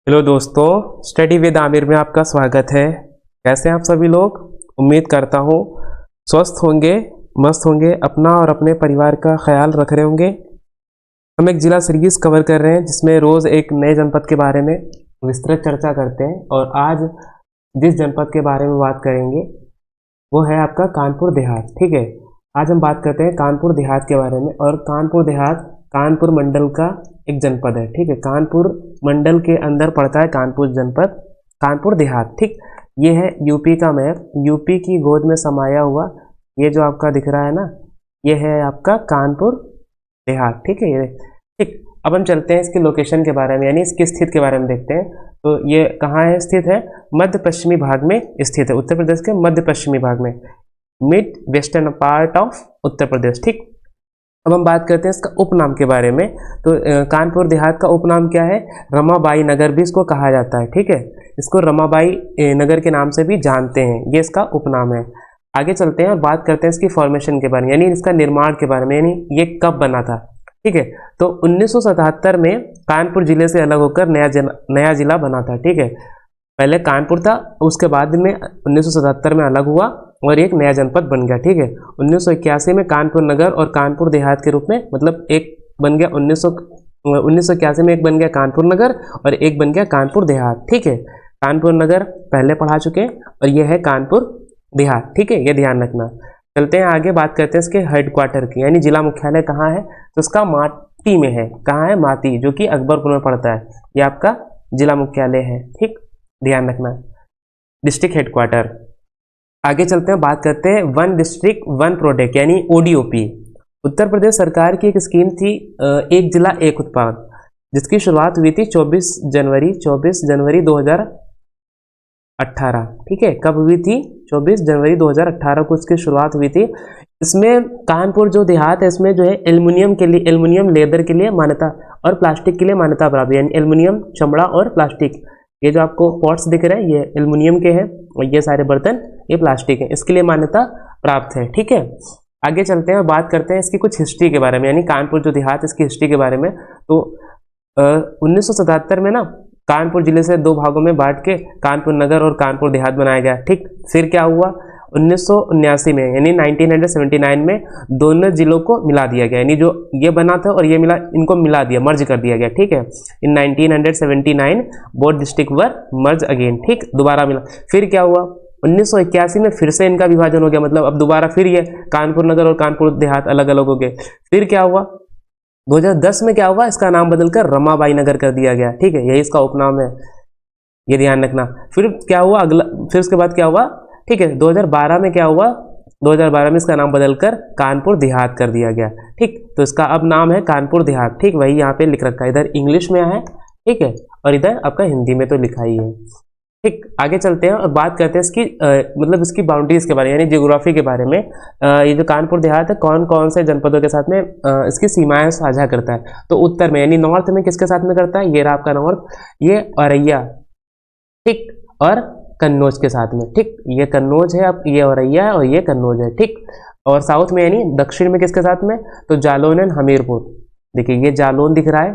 Hello दोस्तों, study with Aamir में आपका स्वागत है। कैसे हैं आप सभी लोग? उम्मीद करता हूँ स्वस्थ होंगे, मस्त होंगे, अपना और अपने परिवार का ख्याल रख रहे होंगे। हम एक जिला सीरीज कवर कर रहे हैं जिसमें रोज़ एक नए जनपद के बारे में विस्तृत चर्चा करते हैं। और आज जिस जनपद के बारे में बात करेंगे वो है आपका कानपुर देहात। ठीक है, आज हम बात करते हैं कानपुर देहात के बारे में। और कानपुर देहात कानपुर मंडल का एक जनपद है। ठीक है, कानपुर मंडल के अंदर पड़ता है कानपुर जनपद, कानपुर देहात। ठीक, ये है यूपी का मैप, यूपी की गोद में समाया हुआ ये जो आपका दिख रहा है ना, ये है आपका कानपुर देहात। ठीक है, ये ठीक। अब हम चलते हैं इसके लोकेशन के बारे में, यानी इसकी स्थित के बारे में देखते हैं। तो ये कहाँ है स्थित है? मध्य पश्चिमी भाग में स्थित है, उत्तर प्रदेश के मध्य पश्चिमी भाग में, mid western part of Uttar Pradesh. ठीक, अब हम बात करते हैं इसका उपनाम के बारे में। तो कानपुर देहात का उपनाम क्या है? रमाबाई नगर भी इसको कहा जाता है। ठीक है, इसको रमाबाई नगर के नाम से भी जानते हैं, ये इसका उपनाम है। आगे चलते हैं और बात करते हैं इसकी फॉर्मेशन के बारे में, यानी इसका निर्माण के बारे में, यानी ये कब बना था। ठीक है, तो 1977 में कानपुर जिले से अलग होकर नया जिला बना था। ठीक है, पहले कानपुर था, उसके बाद में 1977 में अलग हुआ और एक नया जनपद बन गया। ठीक है, 1981 में कानपुर नगर और कानपुर देहात के रूप में, मतलब एक बन गया 1981 में एक बन गया कानपुर नगर और एक बन गया कानपुर देहात। ठीक है, कानपुर नगर पहले पढ़ा चुके हैं और यह है कानपुर देहात। ठीक है, ये ध्यान रखना। चलते हैं आगे, बात करते हैं इसके हेडक्वार्टर की, यानी जिला मुख्यालय कहाँ है। तो इसका माटी में है। कहाँ है? माटी, जो कि अकबरपुर में पड़ता है। ये आपका जिला मुख्यालय है। ठीक, ध्यान रखना। District headquarter. आगे चलते हैं, बात करते हैं वन डिस्ट्रिक्ट वन प्रोडक्ट, यानी ओडीओपी। उत्तर प्रदेश सरकार की एक स्कीम थी, एक जिला एक उत्पाद, जिसकी शुरुआत हुई थी 24 जनवरी 2018। ठीक है, कब हुई थी? 24 जनवरी 2018 को इसकी शुरुआत हुई थी। इसमें कानपुर जो देहात है, इसमें जो है एल्युमिनियम के लिए, एल्युमिनियम लेदर के लिए मान्यता और प्लास्टिक के लिए मान्यता प्राप्त, यानी एल्युमिनियम, चमड़ा और प्लास्टिक। ये जो आपको पॉट्स दिख रहे हैं ये एल्युमिनियम के हैं और ये सारे बर्तन ये प्लास्टिक है, इसके लिए मान्यता प्राप्त है। ठीक है, आगे चलते हैं और बात करते हैं इसकी कुछ हिस्ट्री के बारे में, यानी कानपुर जो देहात इसकी हिस्ट्री के बारे में। तो 1977 में ना कानपुर जिले से दो भागों में बांट के कानपुर नगर और कानपुर देहात बनाया गया। ठीक, फिर क्या हुआ? 1979 में, यानी 1979 में दोनों जिलों को मिला दिया गया, यानी जो ये बना था और ये मिला, इनको मिला दिया, मर्ज कर दिया गया। ठीक है, इन 1979 बोथ डिस्ट्रिक्ट वर मर्ज अगेन। ठीक, दोबारा मिला। फिर क्या हुआ? 1981 में फिर से इनका विभाजन हो गया, मतलब अब दोबारा फिर ये कानपुर नगर और कानपुर देहात अलग अलग हो गए। फिर क्या हुआ? 2010 में क्या हुआ? इसका नाम बदलकर रमाबाई नगर कर दिया गया। ठीक है, यही इसका उपनाम है, ये ध्यान रखना। फिर क्या हुआ अगला? फिर उसके बाद क्या हुआ? ठीक है, 2012 में क्या हुआ? 2012 में इसका नाम बदलकर कानपुर देहात कर दिया गया। ठीक, तो इसका अब नाम है कानपुर देहात। ठीक, वही यहाँ पे लिख रखा है, इधर इंग्लिश में है। ठीक है, और इधर आपका हिंदी में तो लिखा ही है। ठीक, आगे चलते हैं और बात करते हैं इसकी मतलब इसकी बाउंड्रीज के बारे में, यानी जियोग्राफी के बारे में। ये जो कानपुर देहात है कौन कौन से जनपदों के साथ में इसकी सीमाएं साझा करता है। तो उत्तर में, यानी नॉर्थ में किसके साथ में करता है? ये रहा आपका नॉर्थ, ये औरैया, ठीक, और कन्नौज के साथ में। ठीक, ये कन्नौज है, अब ये औरैया है और ये कन्नौज है। ठीक, और साउथ में यानी दक्षिण में किसके साथ में? तो जालौन एंड हमीरपुर। देखिए ये जालौन दिख रहा है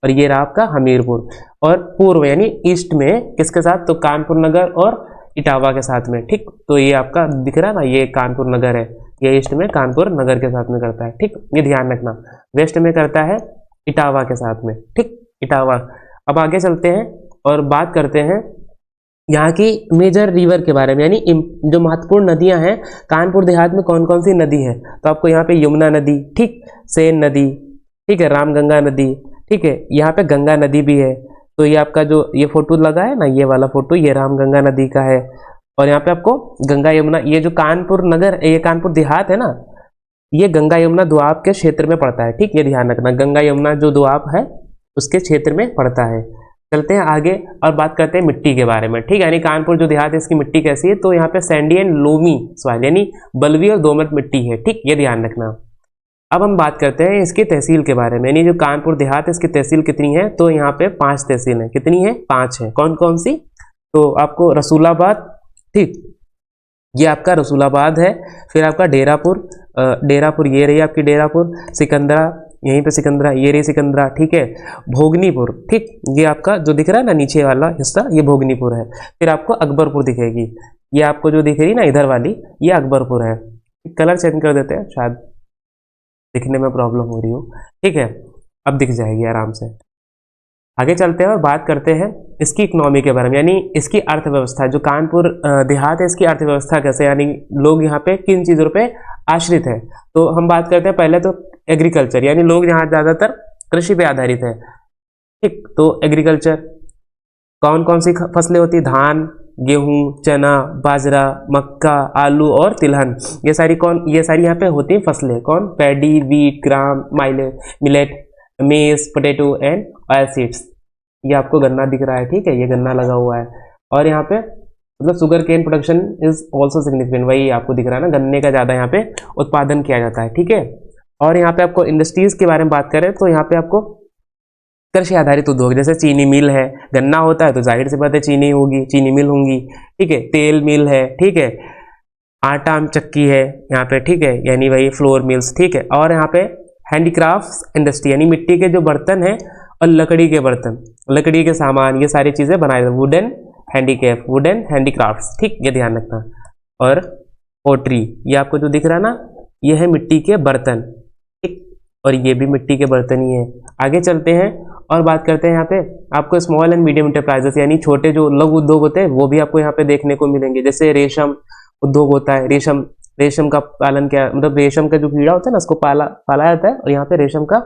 और ये रहा आपका हमीरपुर। और पूर्व यानी ईस्ट में किसके साथ? तो कानपुर नगर और इटावा के साथ में। ठीक, तो ये आपका दिख रहा है ना, ये कानपुर नगर है, ये ईस्ट में कानपुर नगर के साथ में करता है। ठीक, ये ध्यान रखना। वेस्ट में करता है इटावा के साथ में। ठीक, इटावा। अब आगे चलते हैं और बात करते हैं यहाँ की मेजर रिवर के बारे में, यानी जो महत्वपूर्ण नदियाँ हैं कानपुर देहात में कौन कौन सी नदी है। तो आपको यहाँ पे यमुना नदी, ठीक, सेन नदी, ठीक है, रामगंगा नदी, ठीक है, यहाँ पे गंगा नदी भी है। तो ये आपका जो ये फोटो लगा है ना, ये वाला फोटो, ये रामगंगा नदी का है। और यहाँ पे आपको गंगा यमुना, ये जो कानपुर नगर, ये कानपुर देहात है ना, ये गंगा यमुना दोआब के क्षेत्र में पड़ता है। ठीक, ये ध्यान रखना, गंगा यमुना जो दोआब है उसके क्षेत्र में पड़ता है। चलते हैं आगे और बात करते हैं मिट्टी के बारे में। ठीक है, यानी कानपुर जो देहात है इसकी मिट्टी कैसी है? तो यहाँ पे सैंडी एंड लोमी सॉइल, यानी बलुई और दोमट मिट्टी है। ठीक, ये ध्यान रखना। अब हम बात करते हैं इसकी तहसील के बारे में, यानी जो कानपुर देहात है इसकी तहसील कितनी है? तो यहाँ पे 5 तहसील है। कितनी है? 5 है। कौन कौन सी? तो आपको रसूलाबाद, ठीक, ये आपका रसूलाबाद है। फिर आपका डेरापुर, डेरापुर ये रही आपकी डेरापुर, सिकंदरा, यहीं पे सिकंदरा, ये रही सिकंदरा, ठीक है। भोगनीपुर, ठीक, ये आपका जो दिख रहा है ना नीचे वाला हिस्सा, ये भोगनीपुर है। फिर आपको अकबरपुर दिखेगी, ये आपको जो दिख रही है ना इधर वाली, ये अकबरपुर है। कलर चेंज कर देते हैं, शायद दिखने में प्रॉब्लम हो रही हो, ठीक है। अब दिख जाएगी आराम से। आगे चलते हैं और बात करते हैं इसकी इकोनॉमी के बारे में, यानी इसकी अर्थव्यवस्था। जो कानपुर देहात है, इसकी अर्थव्यवस्था कैसे, यानी लोग यहाँ पे किन चीज़ों पे आश्रित है। तो हम बात करते हैं पहले तो एग्रीकल्चर, यानी लोग यहाँ ज़्यादातर कृषि पे आधारित है, ठीक। तो एग्रीकल्चर, कौन कौन सी फसलें होती है, धान, गेहूं, चना, बाजरा, मक्का, आलू और तिलहन, ये सारी यहाँ पे होती हैं फसलें। कौन, पैडी, वीट, ग्राम, मिलेट, मेज, पोटैटो एंड ऑयल सीड्स। ये आपको गन्ना दिख रहा है, ठीक है, ये गन्ना लगा हुआ है। और यहाँ पे मतलब sugar cane production is also significant, वही आपको दिख रहा है ना, गन्ने का ज़्यादा यहाँ पे उत्पादन किया जाता है, ठीक है। और यहाँ पे आपको इंडस्ट्रीज के बारे में बात करें तो यहाँ पे आपको कृषि आधारित उद्योग, जैसे चीनी मिल है, गन्ना होता है तो जाहिर सी बात है चीनी होगी, चीनी मिल होंगी, ठीक है। तेल मिल है, ठीक है। आटा चक्की है यहाँ पे, ठीक है, यानी वही फ्लोर मिल्स, ठीक है। और यहाँ पे हैंडीक्राफ्ट इंडस्ट्री, यानी मिट्टी के जो बर्तन हैं और लकड़ी के बर्तन, लकड़ी के सामान, ये सारी चीज़ें बनाए जाते हैं। वुडन हैंडीक्राफ्ट्स, ठीक, ये ध्यान रखना। और पोट्री, ये आपको जो दिख रहा है ना, ये है मिट्टी के बर्तन, ठीक, और ये भी मिट्टी के बर्तन ही है। आगे चलते हैं और बात करते हैं यहाँ पे आपको स्मॉल एंड मीडियम इंटरप्राइजेस, यानी छोटे जो लघु उद्योग होते हैं वो भी आपको यहाँ पे देखने को मिलेंगे। जैसे रेशम उद्योग होता है, रेशम का पालन किया, मतलब रेशम का जो कीड़ा होता है ना उसको पाला जाता है और यहाँ पे रेशम का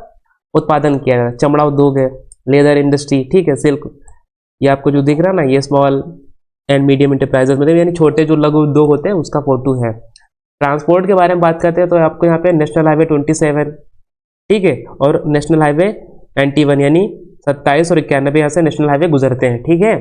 उत्पादन किया जाता है। चमड़ा उद्योग है, लेदर इंडस्ट्री, ठीक है, सिल्क, ये आपको जो दिख रहा है ना, ये स्मॉल एंड मीडियम इंटरप्राइजेस, मतलब यानी छोटे जो लघु उद्योग होते हैं उसका फोटो है। ट्रांसपोर्ट के बारे में बात करते हैं तो आपको यहाँ पे नेशनल हाईवे 27, ठीक है, और नेशनल हाईवे 91, यानी 27 और 91 यहाँ से नेशनल हाईवे गुजरते हैं, ठीक है।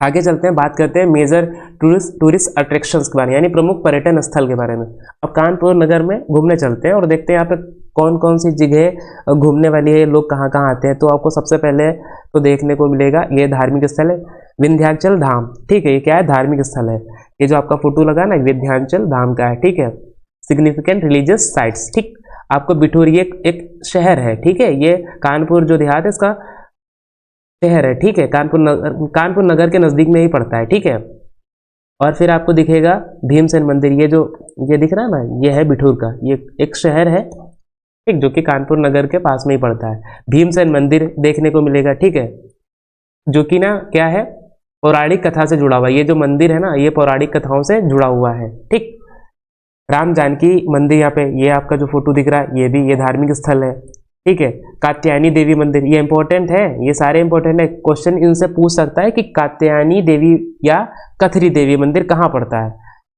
आगे चलते हैं, बात करते हैं मेजर टूरिस्ट अट्रैक्शंस के बारे में, यानी प्रमुख पर्यटन स्थल के बारे में। अब कानपुर नगर में घूमने चलते हैं और देखते हैं यहाँ पे कौन कौन सी जगह घूमने वाली है, लोग कहाँ कहाँ आते हैं। तो आपको सबसे पहले तो देखने को मिलेगा ये धार्मिक स्थल है विंध्याचल धाम, ठीक है। ये क्या है, धार्मिक स्थल है। ये जो आपका फोटो लगा ना विंध्याचल धाम का है, ठीक है। सिग्निफिकेंट रिलीजियस साइट्स, ठीक। आपको बिठूर, ये एक शहर है, ठीक है, ये कानपुर जो देहात है इसका शहर है, ठीक है। कानपुर नगर के नज़दीक में ही पड़ता है, ठीक है। और फिर आपको दिखेगा भीमसेन मंदिर, ये दिख रहा है ना, ये है बिठूर का, ये एक शहर है, ठीक, जो कि कानपुर नगर के पास में ही पड़ता है। भीमसेन मंदिर देखने को मिलेगा, ठीक है, जो कि ना क्या है, पौराणिक कथा से जुड़ा हुआ है। ये जो मंदिर है ना, ये पौराणिक कथाओं से जुड़ा हुआ है, ठीक। राम जानकी मंदिर, यहाँ पे ये आपका जो फोटो दिख रहा है, ये धार्मिक स्थल है, ठीक है। कात्यायनी देवी मंदिर, ये इंपॉर्टेंट है, ये सारे इंपॉर्टेंट है। क्वेश्चन इनसे पूछ सकता है कि कात्यायनी देवी या कथरी देवी मंदिर कहाँ पड़ता है,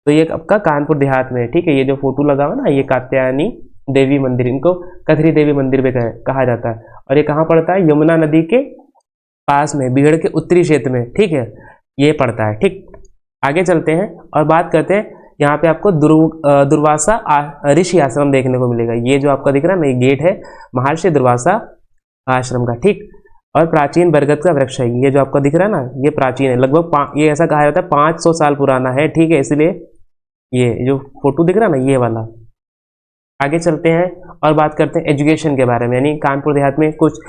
तो ये आपका कानपुर देहात में है, ठीक है। ये जो फोटो लगा हुआ ना, ये कात्यायनी देवी मंदिर, इनको कथरी देवी मंदिर भी कहा जाता है। और ये कहाँ पड़ता है, यमुना नदी के पास में, बीहड़ के उत्तरी क्षेत्र में, ठीक है, ये पड़ता है, ठीक। आगे चलते हैं और बात करते हैं, यहाँ पे आपको दुर्वासा ऋषि आश्रम देखने को मिलेगा। ये जो आपका दिख रहा है ना, ये गेट है महर्षि दुर्वासा आश्रम का, ठीक। और प्राचीन बरगद का वृक्ष है, ये जो आपका दिख रहा है ना, ये प्राचीन है, लगभग ये ऐसा कहा जाता है 500 साल पुराना है, ठीक है। इसलिए ये जो फोटो दिख रहा है ना, ये वाला। आगे चलते हैं और बात करते हैं एजुकेशन के बारे में, यानी कानपुर देहात में कुछ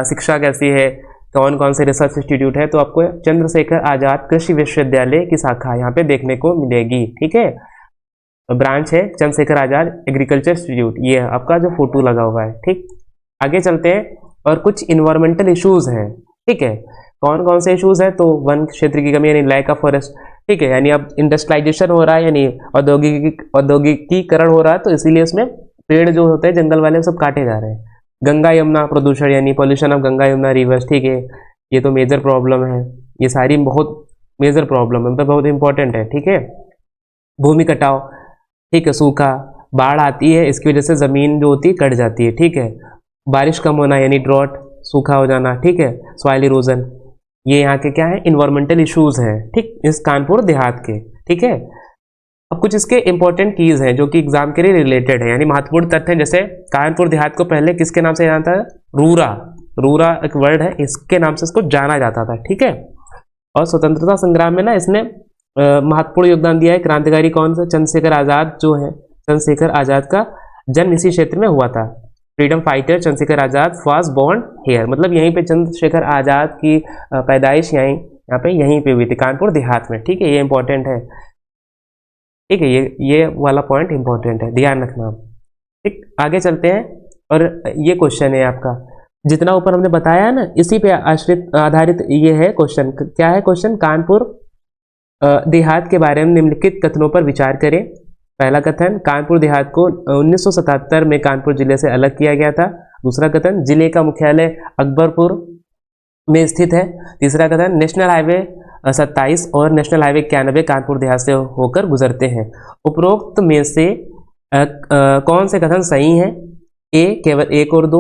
शिक्षा कैसी है, कौन कौन से रिसर्च इंस्टीट्यूट है। तो आपको चंद्रशेखर आजाद कृषि विश्वविद्यालय की शाखा यहाँ पे देखने को मिलेगी, ठीक है। ब्रांच है चंद्रशेखर आजाद एग्रीकल्चर इंस्टीट्यूट, ये आपका जो फोटो लगा हुआ है, ठीक। आगे चलते हैं और कुछ इन्वायरमेंटल इश्यूज हैं, ठीक है। कौन कौन से इश्यूज है, तो वन क्षेत्र की कमी, यानी लैक ऑफ फॉरेस्ट, ठीक है, यानी अब इंडस्ट्रियलाइजेशन हो रहा है, यानी औद्योगिकीकरण हो रहा है, तो इसीलिए उसमें पेड़ जो होते हैं जंगल वाले सब काटे जा रहे हैं। गंगा यमुना प्रदूषण, यानी pollution of Ganga Yamuna reverse, ठीक है, ये तो मेजर प्रॉब्लम है, ये सारी बहुत मेजर प्रॉब्लम है, मतलब बहुत इंपॉर्टेंट है, ठीक है। भूमि कटाव, ठीक है, सूखा, बाढ़ आती है, इसकी वजह से ज़मीन जो होती है कट जाती है, ठीक है। बारिश कम होना यानी ड्रॉट, सूखा हो जाना, ठीक है, सॉइल इरोजन, ये यहाँ के क्या है, इन्वायरमेंटल इश्यूज हैं, ठीक, इस कानपुर देहात के, ठीक है। अब कुछ इसके इंपॉर्टेंट कीज हैं जो कि एग्जाम के लिए रिलेटेड है, यानी महत्वपूर्ण तथ्य हैं। जैसे कानपुर देहात को पहले किसके नाम से जाना था, रूरा एक वर्ड है, इसके नाम से इसको जाना जाता था, ठीक है। और स्वतंत्रता संग्राम में ना इसने महत्वपूर्ण योगदान दिया है। क्रांतिकारी कौन सा, चंद्रशेखर आजाद जो है, चंद्रशेखर आजाद का जन्म इसी क्षेत्र में हुआ था, freedom fighter Chandrashekhar Azad was born here, मतलब यहीं पे चंद्रशेखर आज़ाद की पैदाइश यहाँ पे यहीं पे हुई थी, कानपुर देहात में। ठीक है, ये इंपॉर्टेंट है। ठीक है, ये वाला पॉइंट इंपॉर्टेंट है, ध्यान रखना। ठीक, आगे चलते हैं। और ये क्वेश्चन है आपका, जितना ऊपर हमने बताया ना, इसी पे आधारित ये है क्वेश्चन। क्या है क्वेश्चन? कानपुर देहात के बारे में निम्नलिखित कथनों पर विचार करें। पहला कथन, कानपुर देहात को 1977 में कानपुर जिले से अलग किया गया था। दूसरा कथन, जिले का मुख्यालय अकबरपुर में स्थित है। तीसरा कथन, नेशनल हाईवे 27 और नेशनल हाईवे 91 कानपुर देहात से होकर गुजरते हैं। उपरोक्त में से कौन से कथन सही हैं? ए केवल 1 और 2,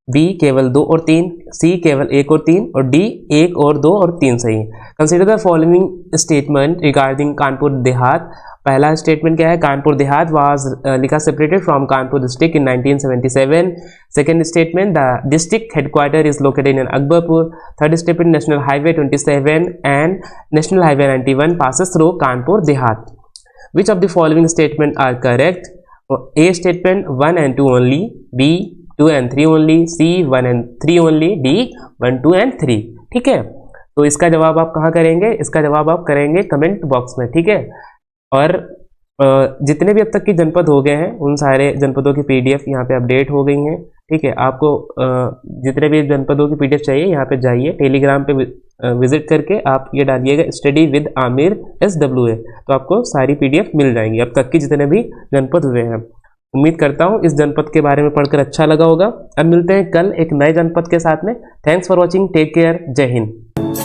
बी केवल 2 और 3, सी केवल 1 और 3 और डी 1 और 2 और 3 सही है। Consider the following statement regarding Kanpur Dehat. पहला स्टेटमेंट क्या है? कानपुर देहात वाज लिखा separated from Kanpur district in 1977। Second statement, the district headquarter is located in Akbarpur. Third statement, national highway 27 and national highway 91 passes through Kanpur Dehat. Which of the following statement are correct? A statement 1 and 2 only, B 2 and 3 only, C 1 and 3 only, D 1, 2 and 3। ठीक है, तो इसका जवाब आप कहाँ करेंगे? इसका जवाब आप करेंगे कमेंट बॉक्स में। ठीक है, और जितने भी अब तक के जनपद हो गए हैं उन सारे जनपदों की PDF यहाँ पे अपडेट हो गई हैं। ठीक है, आपको जितने भी जनपदों की PDF चाहिए यहाँ पे जाइए, टेलीग्राम पे विजिट करके आप ये डालिएगा स्टडी विद आमिर SWA, तो आपको सारी PDF मिल जाएंगी अब तक की जितने भी जनपद हुए हैं। उम्मीद करता हूँ इस जनपद के बारे में पढ़कर अच्छा लगा होगा। अब मिलते हैं कल एक नए जनपद के साथ में। Thanks for watching, take care, जय हिंद।